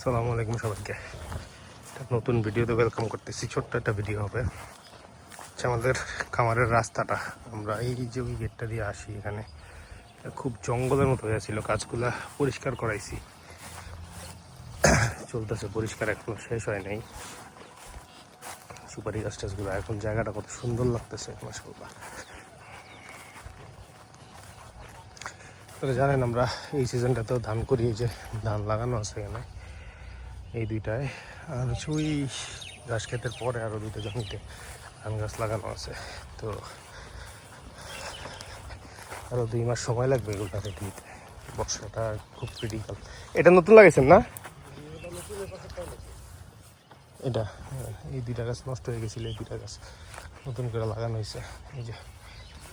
আসসালামু আলাইকুম সবাইকে। নতুন ভিডিওতে ওয়েলকাম করতেছি। ছোট্ট একটা ভিডিও হবে। আমাদের খামারের রাস্তাটা, আমরা এই যে ওই গেটটা দিয়ে আসি, এখানে খুব জঙ্গলের মতো হয়েছিল। কাজগুলা পরিষ্কার করাইছি, চলতেছে পরিষ্কার, এখনো শেষ হয় নাই। সুপারি গাছ টাছগুলো, এখন জায়গাটা কত সুন্দর লাগতেছে মাশাআল্লাহ। জানেন আমরা এই সিজনটাতেও ধান করি, এই যে ধান লাগানো আছে এখানে এই দুইটায়, আর ওই ঘাস ক্ষেতের পরে আরও দুইটা জমিতে ধান গাছ লাগানো আছে। তো আরও 2 মাস সময় লাগবে এগুলোকে দিতে। বর্ষাটা খুব ক্রিটিক্যাল। এটা নতুন লাগাইছেন না? এটা এই 2টা গাছ নষ্ট হয়ে গেছিলো, এই 2টা গাছ নতুন করে লাগানো হয়েছে। এই যে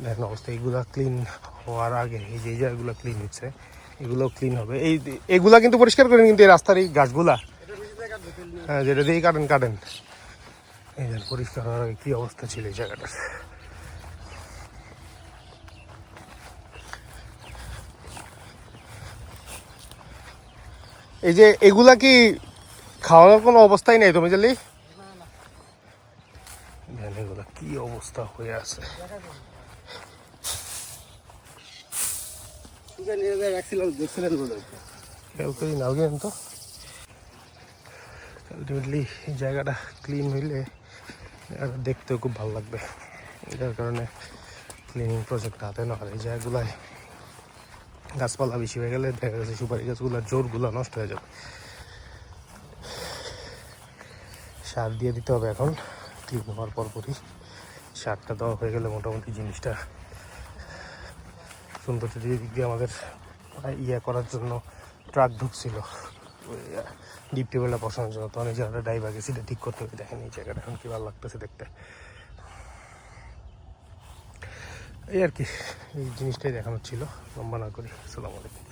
দেখেন অবস্থা, এইগুলা ক্লিন হওয়ার আগে এই যে জায়গাগুলো ক্লিন হচ্ছে, এগুলোও ক্লিন হবে। এগুলা কিন্তু পরিষ্কার করেন, কিন্তু এই রাস্তার এই গাছগুলা, হ্যাঁ যেটা দিয়ে কাটেন। এই যে পরিষ্কার হওয়ার আগে কী অবস্থা ছিল এই জায়গাটার। এই যে এগুলা কি খাওয়ানোর কোনো অবস্থাই নেই তুমি জানি? এগুলা কি অবস্থা হয়ে আছে। তো আলটিমেটলি এই জায়গাটা ক্লিন হইলে দেখতেও খুব ভালো লাগবে। যার কারণে ক্লিনিং প্রজেক্ট হাতে না হয়। এই জায়গাগুলায় গাছপালা বেশি হয়ে গেলে দেখা যাচ্ছে সুপারি গাছগুলোর জোরগুলো নষ্ট হয়ে যাবে। সার দিয়ে দিতে হবে এখন, ক্লিন হওয়ার পরপরই সারটা দেওয়া হয়ে গেলে মোটামুটি জিনিসটা সুন্দর। দিক দিয়ে আমাদের করার জন্য ট্রাক ঢুকছিল ডিপ টেবিলটা বসানোর জন্য, তো অনেক জায়গাটা ডাইভ গেছে, এটা ঠিক করতে হবে। দেখেন এই জায়গাটা এখন কি ভালো লাগতেছে দেখতে। এই আর কি, এই জিনিসটাই দেখানোর ছিল। লম্বা না করি। আসসালামু আলাইকুম।